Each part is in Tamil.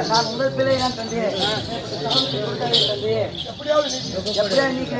நான் உங்கள் பிள்ளை தான் தந்தி எப்படியா நீங்க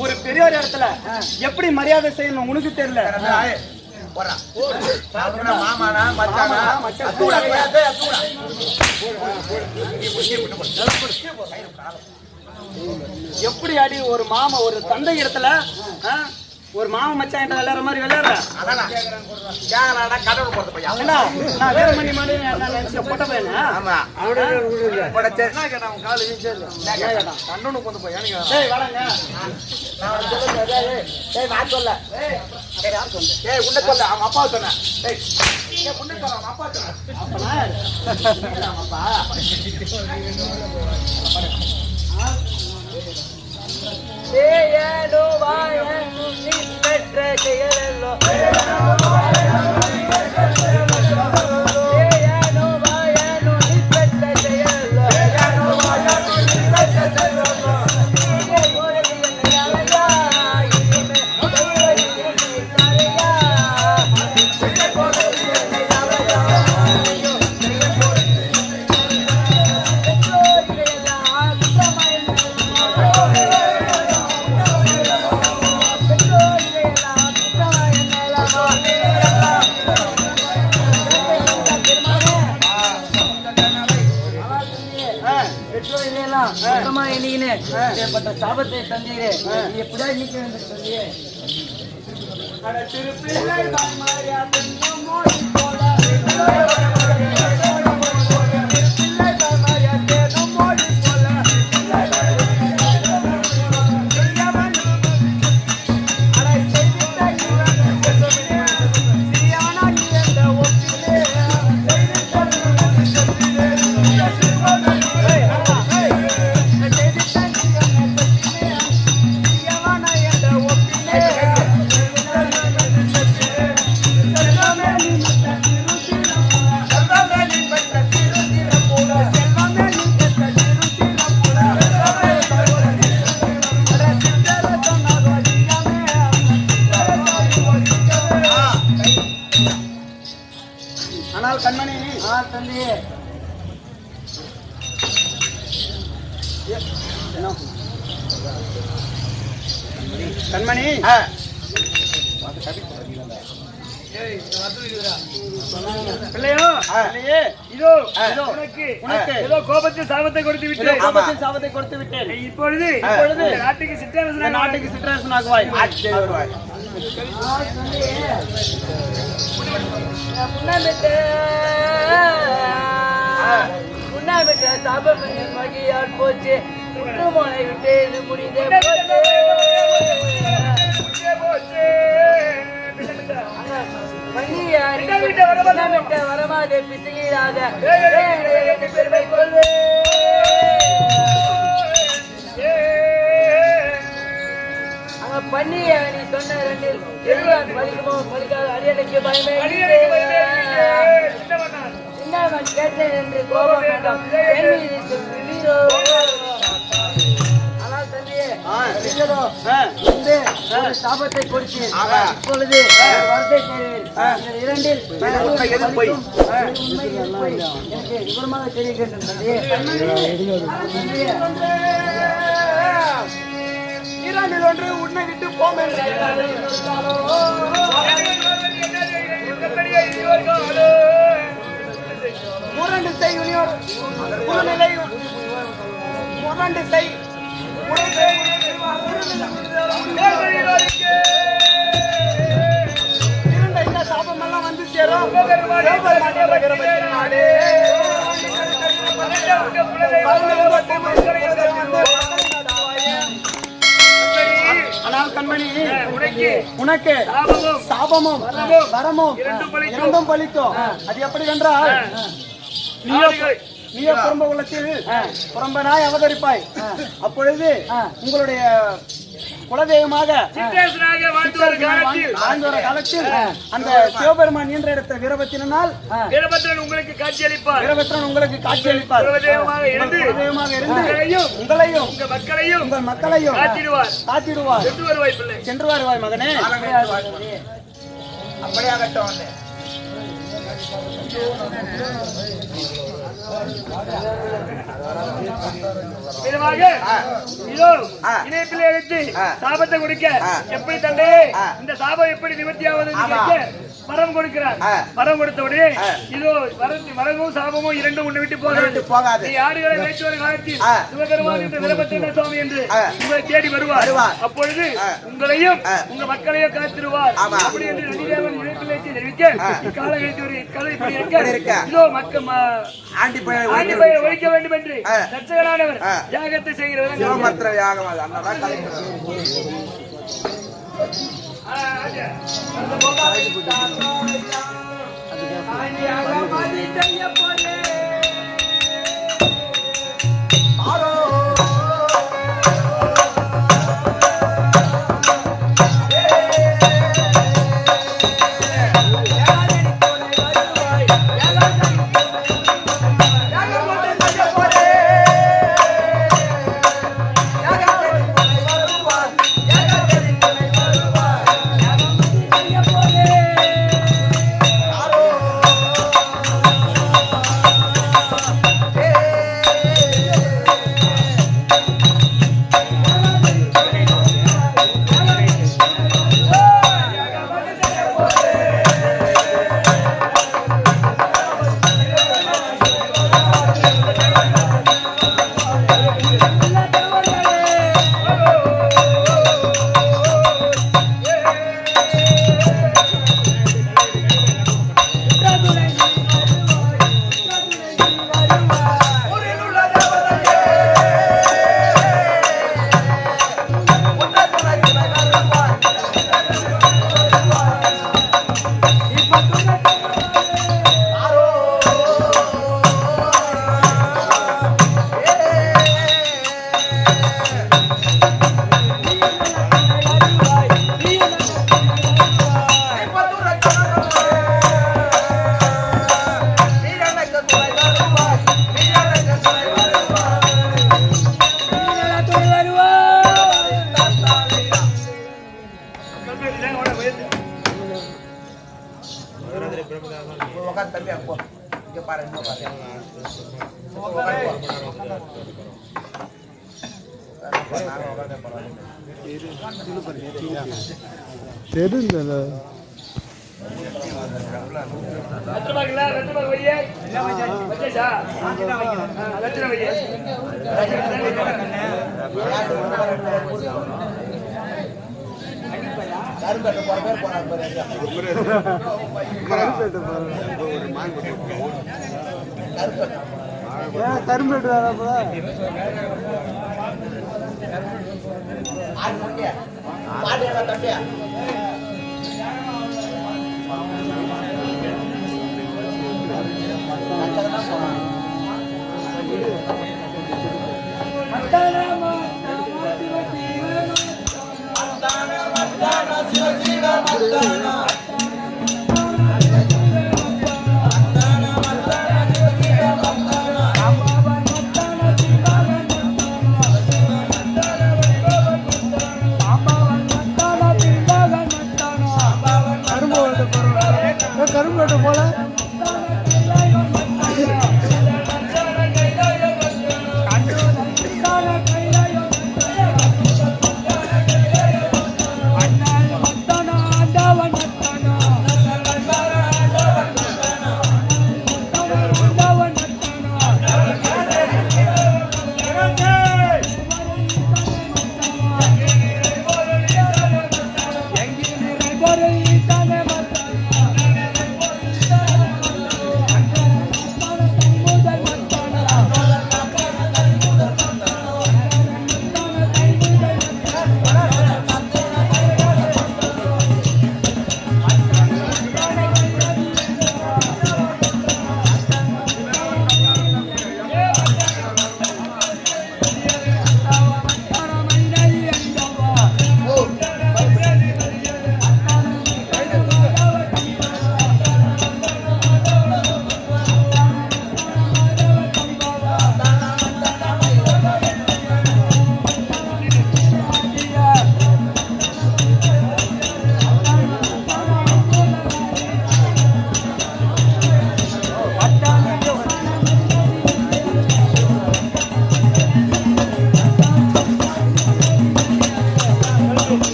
ஒரு பெரியோர் இடத்துல எப்படி மரியாதை செய்யணும் உனக்கு தெரியல. எப்படி அடி ஒரு மாமா ஒரு தந்தை இடத்துல ஒரு மாமா மச்சான் விளையாடுற மாதிரி விளையாடுற கடவுள் போட்ட பையன் நான் வேற மணி மாதிரி போட்ட பையனா காலு வீச்சு கண்ணு கொண்டு போய் வளங்க நான் சொல்ல உன்ன சொல்ல அவன் அப்பா சொன்னேன் அப்பா ஏனோ வாயனு நீ பெற்ற செயலோ ஏனோ வாயனு நீ பெற்ற செயலோ ஏனோ வாயனு நீ பெற்ற செயலோ ஏனோ வாயனு நீ பெற்ற செயலோ நீயே போறது என்னையா இனிமே போறது என்னையா நீயே போறது என்னையா நீயே போறது சாபத்தை தந்தீரே எப்படியா நீக்க வேண்டும் தந்தியே கண்மணி தந்தையே கண்மணி பிள்ளையோ இதோ உனக்கு ஏதோ கோபத்தில் சாபத்தை கொடுத்து விட்டேன். கோபத்தில் சாபத்தை கொடுத்து விட்டேன். இப்பொழுது நாட்டுக்கு சிற்றரசன் ஆகுவாய். உண்ணாவிட்ட சாபம் மகியால் போச்சு குற்றமோனை விட்டு முடிந்தே போச்சு வரமாத பிசுகிறாத பெருமை கொள்வே பண்ணிய நீ சொன்ன ரெண்டில் எல்லாம் பலிக்குமோ பலிக்காத அரியணைக்கு பயமே கேட்டேன் என்று கோபம் வேண்டாம் ஆனால் தந்தையே ஆ. ஐயரோ, வந்து ஒரு சாபத்தை கொடுத்து இப்பொழுது ஒரு வரத்தை தேடுவேன். இந்த இரண்டில் எது பொய்? உண்மை எது பொய்? எனக்கு விவரமாக தெரிகின்றது தந்தையே. தந்தையே, இரண்டில் ஒன்று உன்னை விட்டு போம் என்று முரண்டு செய் உனியோர் முரநிலை முரண்டு செய் இரண்ட இந்த சாபமெல்லாம் வந்து சேரும் ஆனால் கண்மணி உனக்கு சாபமும் வரமும் இரண்டும் பலிக்கும். அது எப்படி என்றால் நீயோ குடும்ப உள்ளத்தில் புறம்பனாய் அவதரிப்பாய். அப்பொழுது உங்களுடைய குலதெய்வமாக வாழ்ந்து வர காலத்தில் அந்த சிவபெருமான் என்ற இடத்த வீரபத்திரனால் உங்களுக்கு காட்சி அளிப்பார். வீரபத்திரன் உங்களுக்கு காட்சி அளிப்பார். குலதெய்வமாக இருந்து உங்களையும் உங்கள் உங்கள் மக்களையும் காத்திடுவார். சென்று வருவாய் பிள்ளை. சென்று வருவாய் மகனே. அப்படியாகட்டும். இணைப்பில் எடுத்து சாபத்தை கொடுக்க எப்படி தந்தை இந்த சாபம் எப்படி நிவர்த்தியாவது வரம் கொடுக்கிறார். வரம் கொடுத்த உடனே இதோ வரமும் சாபமும் இரண்டும் உன்னை விட்டு போகாது. நீ ஆடுகளை வைத்து வரும் காலத்தில் சிவபெருமான் என்ற வீரபத்திர சுவாமி என்று உங்களை தேடி வருவார். அப்பொழுது உங்களையும் உங்க மக்களையும் காத்திருவார். அப்படி என்று நதிதேவன் இணைப்பில் வைத்து தெரிவிக்க இக்காலகட்டத்தில் ஒரு கதை இப்படி இருக்க இதோ மக்கள் ஆண்டி பயிரை ஒழிக்க வேண்டும் என்று தட்சகனானவர் யாகத்தை செய்கிறவர். தெரிந்தல கரும்பேட்டு Thank you.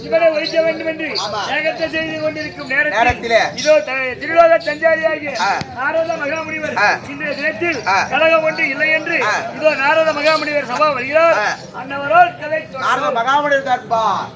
இவரை ஒழிக்க வேண்டும் என்று ஏகத்தை செய்து கொண்டிருக்கும் நேரத்தில் இதோ திருலோக சஞ்சாரியாகிய நாரத மகாமுனிவர் இன்றைய தினத்தில் கழகம் ஒன்று இல்லை என்று இதோ நாரத மகாமுனிவர் சபா வருகிறார். அன்னவரோல் கதை நாரத மகாமுனிவர் தர்பார்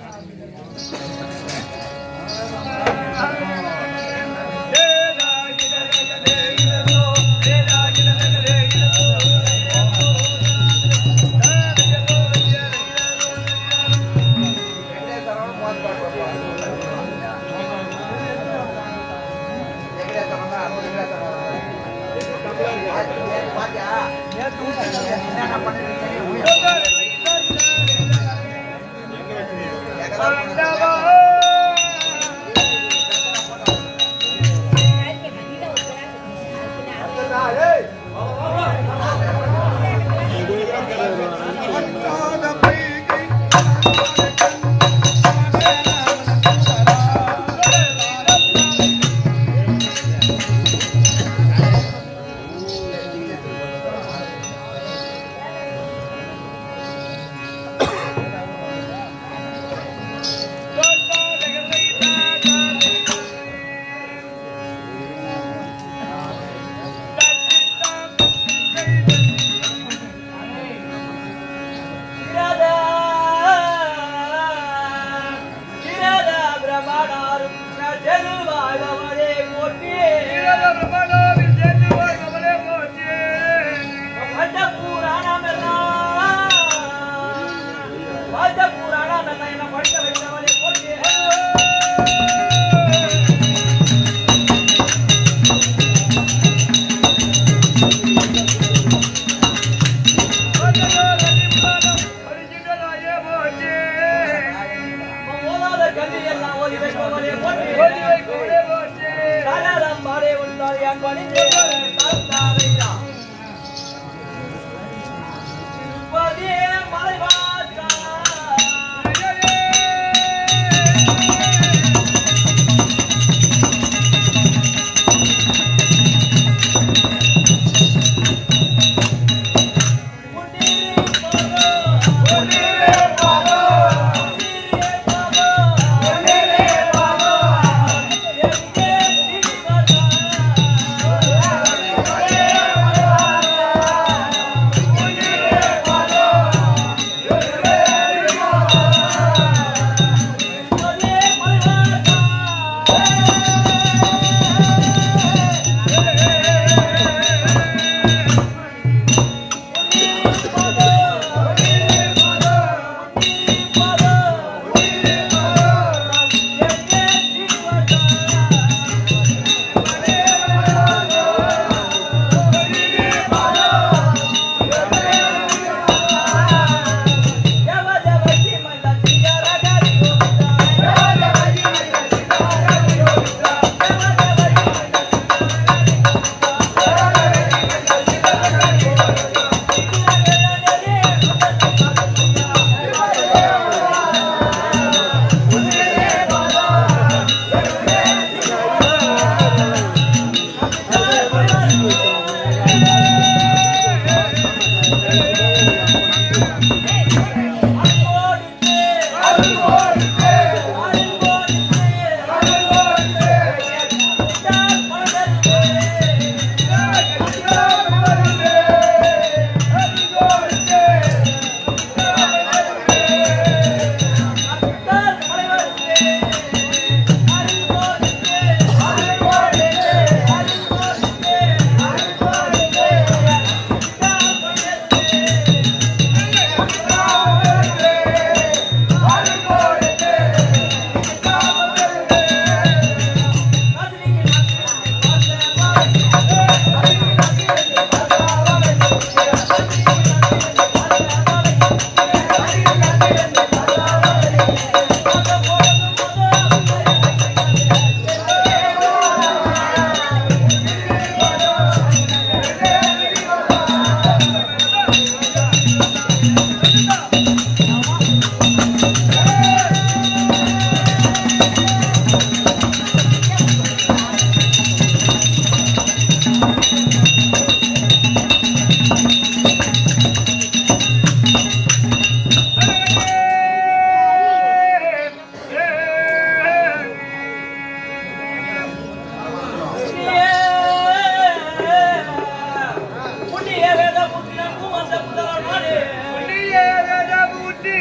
உன்னையே ராஜாபூட்டி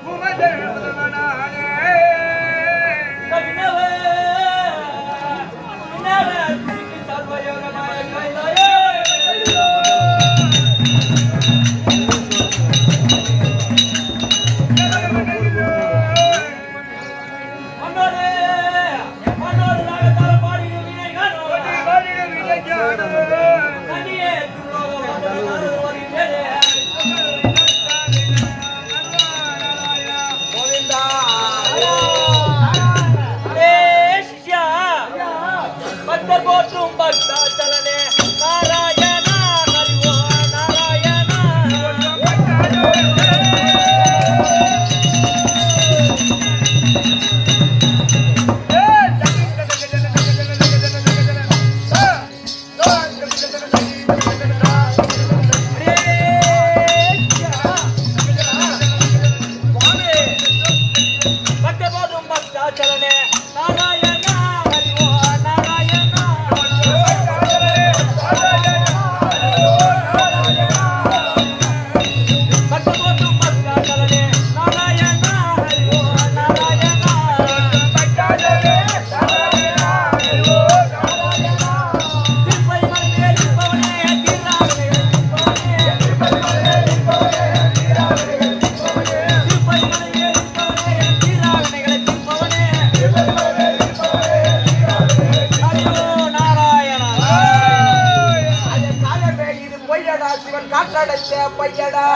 உமதனானே போற்றும் பக்தாச்சலனே நாராயண ஹரிவோ நாராயண பக்த போற்றும் பக்தாச்சலனே நாராயண ஹரிவோ நாராயண பக்த போற்றும் பக்தாச்சலனே நாராயண ஹரிவோ நாராயண திருப்பை மலையே இருப்பவனே தீராவினை இருப்பவனே திருப்பை மலையே இருப்பவனே தீராவினைகளை தீர்ப்பவனே ஹரிவோ நாராயண இது பொய்யடா சிவன் காற்றடைச்ச பையடா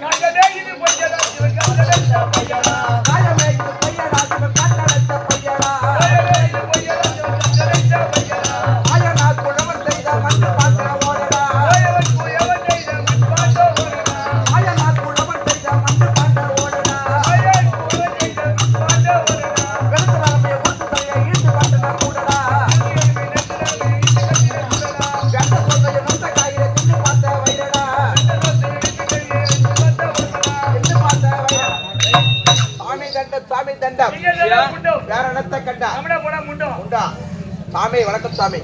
காகதே இது பொய்யடா சிவன் காதலச்ச பையடா காயமே இது பொய்யடா சிவன் காற்றடைச்ச பையடா காகதே இது பொய்யடா சிவன் காதலச்ச பையடா ஆயனா குணவன் செய்த மண்ணு பாத்திர ஓடடா ஆயவன் குயவன் செய்த மண்பாண்டோ ஓடடா ஆயனா குணவன் செய்த மண்ணு பாத்திர ஓடடா ஆயன் குயவன் செய்த மண்பாண்டோ ஓடடா வெளுத்துறாமைய ஊத்து தலைய ஈட்டு காட்டுன கூடடா வெட்ட சொல்லைய நொந்த காயில தின்னு பார்த்த வைரடா தின்னு பார்த்த வைரடா சாமி தண்டம் வேற என்னத்த கண்டா உண்டா சாமி வணக்கம் சாமி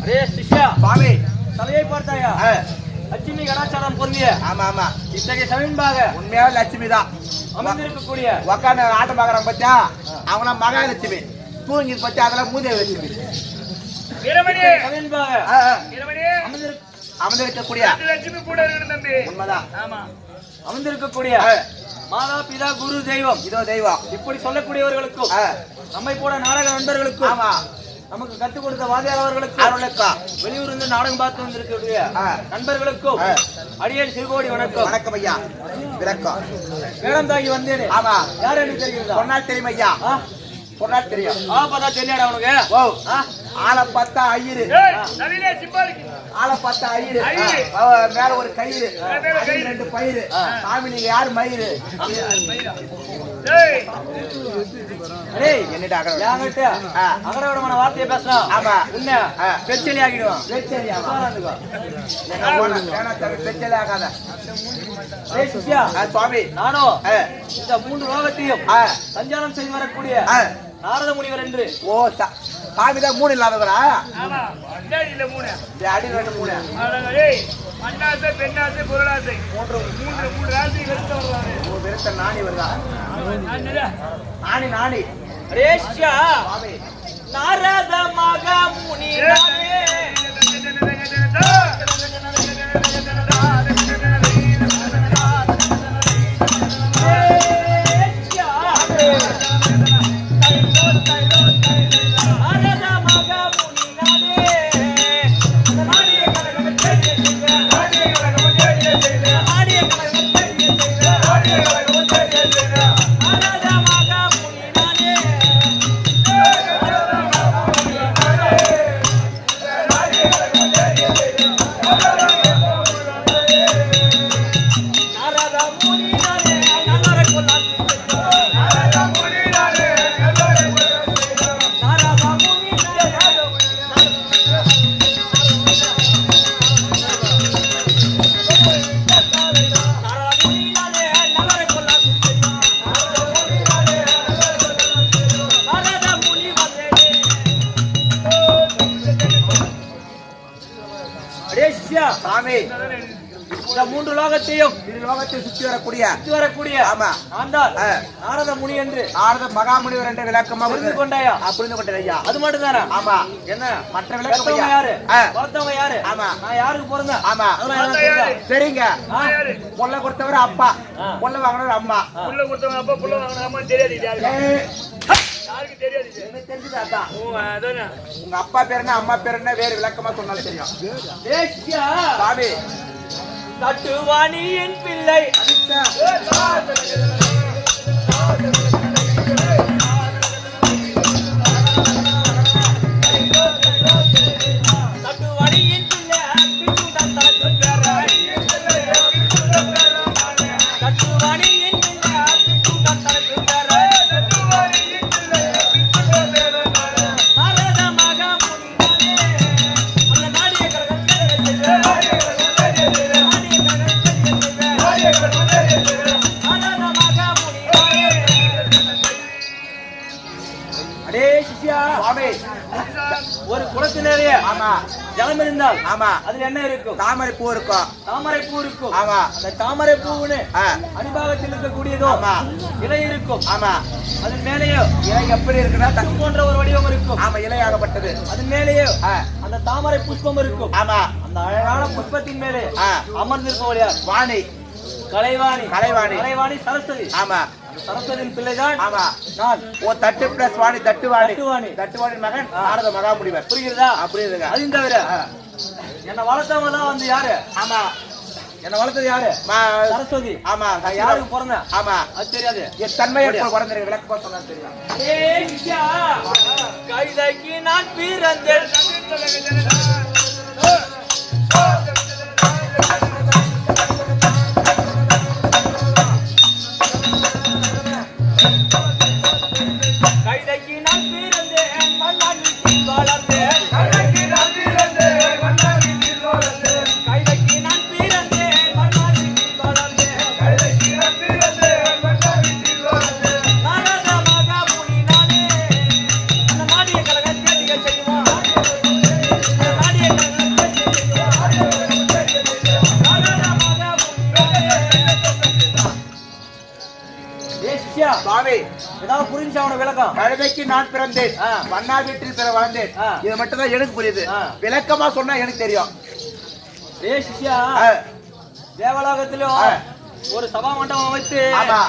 அரே சிஷ்யா சாமி தலையை பார்த்தாயா ஆ, லட்சுமி கடாச்சாரம் பொருந்திய ஆமா ஆமா இத்தகைய சமீபாக உண்மையா லட்சுமி தான் அமர்ந்திருக்கக்கூடிய உக்காந்து ஆட்டம் பாக்குறான் பத்தியா அவனா மகாலட்சுமி தூங்கி பத்தியா அதெல்லாம் மூதேவி லட்சுமி வீரமணி சமீபாக ஆ, ஆ, வீரமணி அமர்ந்திருக்கக்கூடிய லட்சுமி கூட இருக்கணும் தம்பி உண்மைதான் ஆமா அமர்ந்திருக்கக்கூடிய ஆ, மாதா பிதா குரு தெய்வம் இதோ தெய்வம் இப்படி சொல்லக்கூடியவர்களுக்கும் ஆ, நம்மை போல நாடக நண்பர்களுக்கும் ஆமா நமக்கு கற்றுக் கொடுத்த வாத்தியார் அவர்களுக்கும் அருளுக்கா வெளியூர் இருந்து நாடகம் பார்த்து வந்திருக்கக்கூடிய ஆ. நண்பர்களுக்கும் ஆ. அடியேன் சிறுகோடி வணக்கம் வணக்கம் ஐயா விளக்கம் வேடம் தாங்கி வந்தேனே ஆமா யார் எனக்கு தெரியுதா சொன்னால் தெரியும் ஐயா சொன்னால் தெரியும் பார்த்தா தெரியாடா உனக்கு ஓ ஆளை பார்த்தா ஐயரு நவீனே சிம்பாலிக்கு ஆளை பார்த்தா ஐயரு ஐயரு. மேல ஒரு கயிறு அடியில 2 பயிறு சாமி நீங்க யாரு மயிறு டேய் டேய் என்னடா அகல யாங்கிட்ட ஆ. அகடவிடமான வார்த்தையை பேசுறான் ஆமா. உன்னை ஆ. பெச்சலி ஆகிடுவான் வெச்சரியா உட்கார்ந்துக்கோ. வேணா வெச்சலே ஆகாத டேய் சிஷ்யா சுவாமி நானும் ஆ, இந்த 3 லோகத்தையும் ஆ, சஞ்சாரம் செய்து வரக்கூடிய ஆ. நாரத முனிவர் என்று ஓ சாமி தான் 3 இல்லாதவரா ஆமா டேய் இல்ல மூணு அடி 2 3 அடடா டேய் அண்ணாசை பெண்ணாசை பொருளாசை மூன்று ராசி வெறுத்து வர்றாரு ஓ வெறுத்த நாணி வருதா அண்ணா நாணி அரே சிஷ்யா சுவாமி நாரத மக முனி நானே. Hey! சுவாமி இந்த 3 லோகத்தையும் லோகத்தை சுற்றி வரக்கூடிய சுற்றி வரக்கூடிய ஆமா ஆண்டாள் நாரத முனி என்று நாரத மகாமுனிவர் என்ற விளக்கமா புரிந்து கொண்டாயா? புரிந்து கொண்டேன் ஐயா. அது மட்டும் தானே? ஆமா. என்ன மற்ற விளக்கம் ஐயா. யாரு ஆ. வளர்த்தவங்க யாரு? ஆமா. நான் யாருக்கு பிறந்தேன்? ஆமா. அதெல்லாம் எனக்கு தெரியும். சரிங்க. பொல்ல கொடுத்தவர் அப்பா, ஆ. பொல்ல வாங்கினவர் அம்மா. புள்ள கொடுத்தவங்க அப்பா புள்ள வாங்கின அம்மா தெரியாது இது யாருக்கு? ஏய், யாருக்கு தெரியாது இது? எனக்கு தெரிஞ்சது அதான். ஓ அதானே. உங்க அப்பா பேர் என்ன அம்மா பேர் என்ன வேறு விளக்கமா சொன்னாலும் தெரியும். தேஷ்யா சாமி தட்டுவாணியின் பிள்ளை தட்டுவாணியின் பிள்ளை பிட்டுடன் தனக்கு பெறாய். தட்டுவாணியின் பிள்ளை பிட்டுடன் தனக்கு பெறாய். நாரத மகாமுனிவரே, அந்த நாடிய அடே சிஷ்யா, சுவாமி ஒரு குளத்திலேயே ஆமா ஜலம் இருந்தால் ஆமா அதுல என்ன இருக்கும்? தாமரை பூ இருக்கும். தாமரை பூ இருக்கும். ஆமா. அந்த தாமரை பூவுன்னு ஆ. அடிபாகத்தில் இருக்கக்கூடியதோ ஆமா. இலை இருக்கும். ஆமா. அதன் மேலேயோ இலை எப்படி இருக்குன்னா இது போன்ற ஒரு வடிவம் இருக்கும். ஆமா இலையாகப்பட்டது. அதன் மேலேயோ ஆ. அந்த தாமரை புஷ்பம் இருக்கும். ஆமா. அந்த அழகான புஷ்பத்தின் மேலே ஆ. அமர்ந்திருப்பவள் யார்? வாணி கலைவாணி. கலைவாணி. கலைவாணி சரஸ்வதி. ஆமா அந்த சரஸ்வதியின் பிள்ளைதான் ஆமா. நான். ஓ தட்டு பிளஸ் வாணி தட்டுவாணி. தட்டுவாணி. தட்டுவாணி மகன் நாரத மகாமுனிவர். புரிகிறதா? அப்படி இருங்க. அதையும் தவிர என்னை வளர்த்தவங்க தான் வந்து யாரு? ஆமா. என்னை வளர்த்தது யாரு? சரஸ்வதி. ஆமா. நான் யாருக்கு பிறந்தேன்? ஆமா. அது தெரியாது. என் தன்மையை பிறந்திருக்க விளக்கு சொன்னா தெரியும். ஏய் சிஷ்யா, கைதைக்கு நான் பிறந்தேன். கைதைக்கு நான் பிறந்தேன், மண்ணால் வீட்டில் வளர்ந்தேன். கைதைக்கு நான் பிறந்தேன், மண்ணால் வீட்டில் வளர்ந்தேன். கைதைக்கு நான் பிறந்தேன், மண்ணால் வீட்டில் வளர்ந்தேன். கைதைக்கு நான் பிறந்தேன், மண்ணால் வீட்டில் வளர்ந்தேன். நாரத மகாமுனி நானே, அந்த நாடிய கழகத்தை நீங்க செய்யுமா? அந்த நாடிய கழகத்தை செய்யுமா? நாரத மகாமுனி நானே. ஏய் சிஷ்யா, சுவாமி ஏதாவது புரிஞ்சா அவன விளக்கம்? கழுதைக்கு நான் பிறந்தேன், ஆ. மன்னா வீட்டில் பிற வளர்ந்தேன். ஆ. இது மட்டும் தான் எனக்கு புரியுது. ஆ. விளக்கமா சொன்னா எனக்கு தெரியும். ஏய் சிஷ்யா, ஆ. தேவலோகத்திலும் ஆ. ஒரு சபா மண்டபம் அமைத்து ஆமா.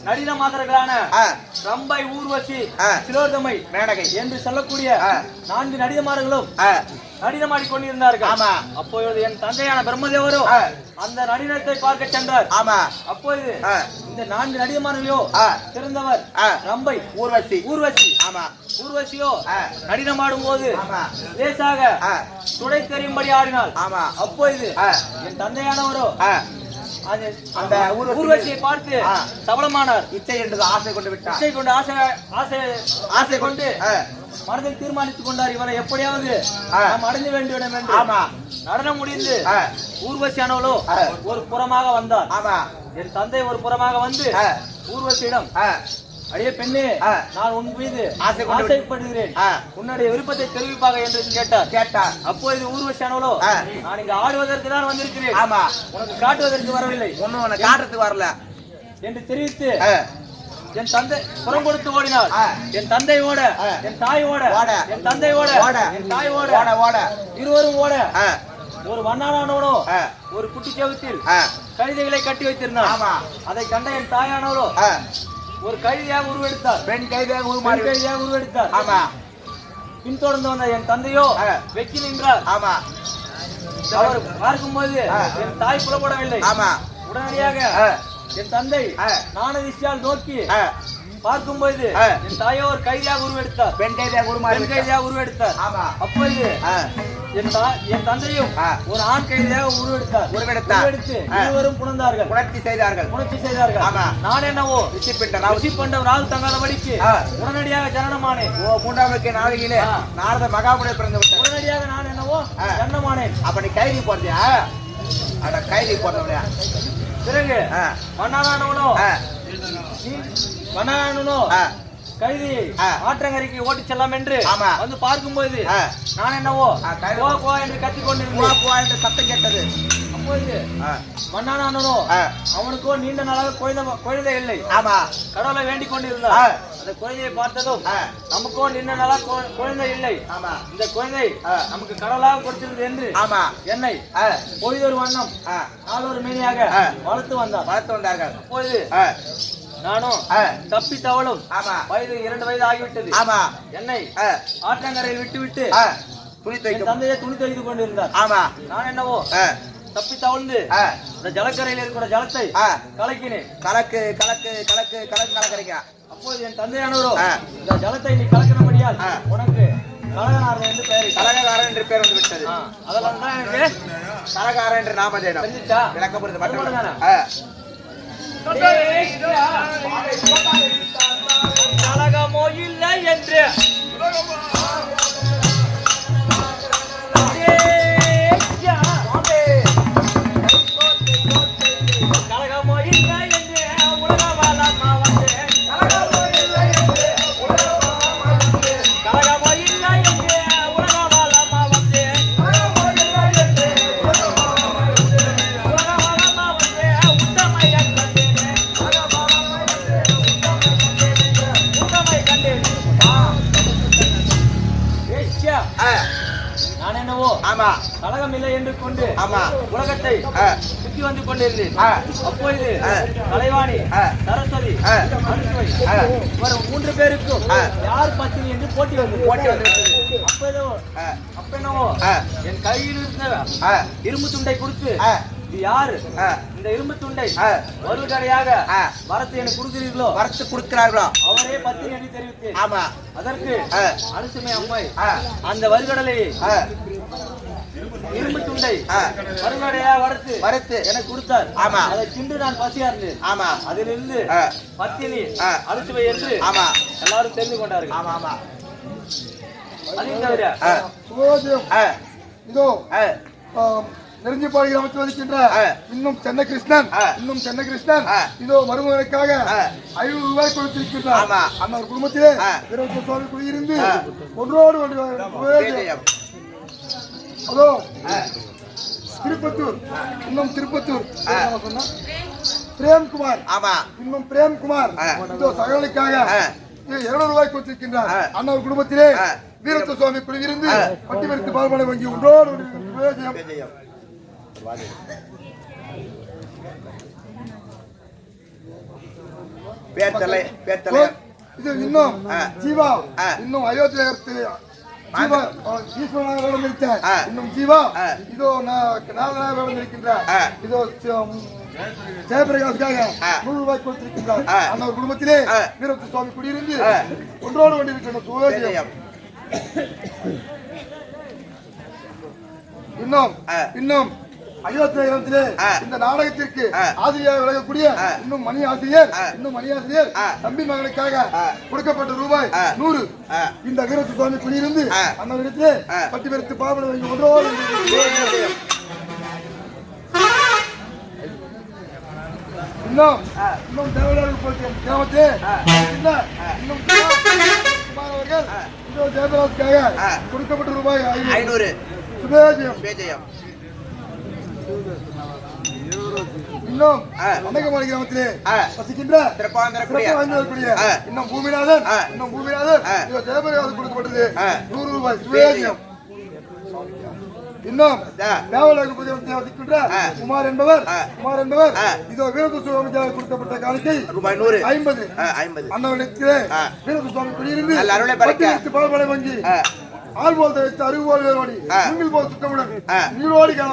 நடின மாதர்களான ஆ. ரம்பை, ஊர்வசி, ஆ. சிலோதமை மேனகை என்று சொல்லக்கூடிய ஆ. 4 நடிகமார்களும் ஆ. நடினமாடி கொண்டிருந்தார்கள். ஆமா. அப்பொழுது என் தந்தையான பிரம்மதேவரும் ஆ. அந்த நடினத்தை பார்க்க சென்றார். ஆமா. அப்பொழுது ஆ. இந்த 4 நடிகமார்களோ ஆ. சிறந்தவர் ஆ. ரம்பை, ஊர்வசி. ஊர்வசி. ஆமா. ஊர்வசியோ ஆ. நடினமாடும் போது ஆமா. லேசாக ஆ. துடை தெரியும்படி ஆடினாள். ஆமா. அப்பொழுது ஆ. என் தந்தையானவரோ ஆ. அந்த அந்த ஊர்வசியை பார்த்து ஆ. சபலமானார். இச்சை என்று ஆசை கொண்டு விட்டார். இச்சை கொண்டு ஆசை கொண்டு ஆ. மனதில் தீர்மானித்துக் கொண்டார், இவரை எப்படியாவது ஆ. நாம் அடைந்து வேண்டும் என்று. ஆமா. நடனம் முடிந்து ஆ. ஊர்வசியானவளோ ஆ. ஒரு புறமாக வந்தார். ஆமா. என் தந்தை ஒரு புறமாக வந்து ஆ. ஊர்வசியிடம், ஆ. அடியே பெண்ணே, ஆ. நான் உன் மீது ஆசை கொண்டு ஆசைப்படுகிறேன், ஆ. உன்னுடைய விருப்பத்தை தெரிவிப்பாக என்று கேட்டார். கேட்டார். அப்பொழுது ஊர்வசியானவளோ, ஆ. நான் இங்கு ஆடுவதற்கு தான் வந்திருக்கிறேன், ஆமா. உனக்கு காட்டுவதற்கு வரவில்லை ஒண்ணும் உனக்கு காட்டுறதுக்கு வரல என்று தெரிவித்து ஆ. என் தந்தை புறம் கொடுத்து ஓடினார். ஆ. என் தந்தையோட, ஆ. என் தாயோட, ஓட. என் தந்தையோட, ஓட. என் தாயோட, ஓட ஓட இருவரும் ஓட ஆ. ஒரு வண்ணானோடோ ஆ. ஒரு குட்டி செவுத்தில் ஆ. கழுதைகளை கட்டி வைத்திருந்தார். ஆமா. அதை கண்ட என் தாயானவரோ ஆ. ஒரு கழுதையாக உருவெடுத்தார். பெண் கைதாக பெண் உருமாறி. கழுதையாக உருவெடுத்தார். ஆமா. பின்தொடர்ந்து வந்த என் தந்தையோ ஆ. வெக்கி நின்றார். ஆமா. அவர் பார்க்கும்போது ஆ. என் தாய் புலப்படவில்லை. ஆமா. உடனடியாக ஆ. என் தந்தை ஆ. நாணதிஷ்டால் நோக்கி ஆ. பார்க்கும்போது ஆ. என் தாயோ ஒரு கைதியாக உருவெடுத்தார். பெண் கைதாக உருமாறி. பெண் கைதியாக உருவெடுத்தார். ஆமா. அப்பொழுது ஆ. என் தந்தையும் ஆ. ஒரு ஆண் கைதியாக உருவெடுத்தார். உருவெடுத்தார். உருவெடுத்து ஆ. இருவரும் புணர்ந்தார்கள், புணர்ச்சி செய்தார்கள். புணர்ச்சி செய்தார்கள். ஆமா. நான் என்னவோ ரிஷிப்பிண்ட ருசி பண்டம் ராகு தங்காதபடிக்கு ஆ. உடனடியாக ஜனனமானேன். ஓ மூன்றாவது நாளிலே ஆ. நாரத மகாமுனிவர் பிறந்து விட்டார். உடனடியாக நான் என்னவோ ஆ. ஜனனமானேன். அப்ப நீ கைதி போறியா? அட கைதி போறவளையா? பிறகு ஆ. மன்னானவனோ ஆ. மன்னானவனோ ஆ. கைதி ஆ. ஆற்றங்கரைக்கு ஓட்டிச் செல்லாம் என்று ஆமா. வந்து பார்க்கும்போது ஆ. நான் என்னவோ ஆ, கைதி. கோ கோ என்று கத்திக் புவா கொண்டிருந்தேன். புவா என்று சத்தம் கேட்டது. அப்போது மன்னான அண்ணனோ அவனுக்கோ நீண்ட நாளாக குழந்தை இல்லை. ஆமா. கடவுளை வேண்டிக் கொண்டிருந்தார். அந்த குழந்தையை பார்த்ததும் நமக்கோ நீண்ட நாளாக குழந்தை இல்லை. ஆமா. இந்த குழந்தை நமக்கு கடவுளாக கொடுத்திருந்தது என்று என்னை பொய்தொரு வண்ணம் நாளொரு மேனியாக வளர்த்து வந்தார்கள். அப்போது நானும் தப்பி தவளும் வயது 2 வயது ஆகிவிட்டது. என்னை ஆற்றங்கரையில் விட்டுவிட்டு தந்தையை துணி துவைத்து கொண்டிருந்தார். நான் என்னவோ தப்பி தவழ்ந்து இந்த ஜலக்கரையில் இருக்கிற ஜலத்தை கலக்கினேன். கலக்கிறீங்க. அப்போது என் தந்தையானவரோ இந்த ஜலத்தை நீ கலக்கினபடியால் உனக்கு கலகநாதன் என்று பெயர், கலககாரன் என்று பெயர் வந்து விட்டது. அதெல்லாம் தான் எனக்கு கலகாரன் என்று நாமதேயம் தெரிஞ்சிச்சா? விளக்கப்படுது மட்டும். கலகமோ இல்லை என்று கலகமோ இல்லை என்று உலக வாழமா வந்தேன். கலகமோ இல்லை என்று உலக வாழமா வந்தேன். உத்தமை கண்டேன். நான் என்னவோ கலகம் இல்லை என்று கொண்டு உலகத்தை சுற்றி வந்து கொண்டிருந்தேன். அப்பொழுது கலைவாணி, சரஸ்வதி, இவர் 3 பேருக்கும் யார் பத்தினி என்று போட்டி வந்தது. அப்போ என் கையில் இருந்த இரும்பு துண்டை கொடுத்து, இது யாரு இந்த இரும்பு துண்டை வருவதையாக வரத்து எனக்கு கொடுக்கிறீர்களோ, வரத்து கொடுக்கிறார்களோ அவரே பத்தினி என்று தெரிவித்தேன். அதற்கு அனுசுமை அம்மை அந்த வருகடலை இரும்பு துண்டை வருகடையா வறுத்து எனக்கு கொடுத்தார். அதை தின்று நான் பசியா இருந்தேன். அதிலிருந்து பத்தினி அனுசுமை என்று எல்லாரும் தெரிந்து கொண்டார்கள். அதையும் தவிர இதோ நெருஞ்சிப்பாடி கிராமத்தில் வதிக்கின்ற இன்னும் சென்னை கிருஷ்ணன் இதோ மருமகனுக்காக 500 ரூபாய் கொடுத்திருக்கின்றார். அந்த குடும்பத்திலே சுவாமி குடியிருந்து ஒன்றோடு ஒன்று. அதோ திருப்பத்தூர் சொன்ன பிரேம்குமார், இன்னும் பிரேம்குமார் இதோ சகோதரிக்காக 200 ரூபாய் கொடுத்திருக்கின்றார். அந்த குடும்பத்திலே வீரத்த சுவாமி குடியிருந்து பட்டி மறித்து பால்மலை வங்கி ஒன்றோடு இது இன்னும் ஜீவா இன்னும் அயோத்தியத்து இன்னும் ஜீவா இதோ நாதனாக இருக்கின்றார். இதோ ஜெயபிரகாஷ்காக 100 ரூபாய் கொடுத்திருக்கின்றார். அந்த குடும்பத்திலே வீரத்த சுவாமி குடியிருந்து ஒன்றோடு கொண்டிருக்கின்ற சுயோஜயம். இன்னும் அயோத்தியிலே இந்த நாடகத்திற்கு ஆசிரியர் விலகக்கூடிய இன்னும் மணி ஆசிரியர் தம்பி மகனுக்காக கொடுக்கப்பட்ட ரூபாய் 100 இந்த வீரத்து சுவாமி குடியிருந்து அந்த இடத்திலே பட்டி பெருத்து பாவனை ஒன்றோடு. இன்னும் தேவதாருக்கு கிராமத்திலே இன்னும் குமார் அவர்கள் ஜெயபிரகாஷ்காக கொடுக்கப்பட்ட ரூபாய் 500 சுபேஜயம். இன்னும் அன்னகமாடி கிராமத்திலே வசிக்கின்ற இன்னும் பூமிநாதன் ஜெயபிரகாஷ் கொடுக்கப்பட்டது 100 ரூபாய் சுபேஜயம். இன்னும் தேவலாக வசிக்கின்ற குமார் என்பவர் இதோ வீரத்து சுவாமி கொடுக்கப்பட்ட காணிக்கை ரூபாய் 50 அன்னவனத்திலே வீரத்து சுவாமி குடியிருந்து பால்மலை வங்கி ஆள் போல் தவிர்த்து அறிவு போல் வேறுபாடி நீங்கள் போல் சுத்தமுடன் நீரோடி காண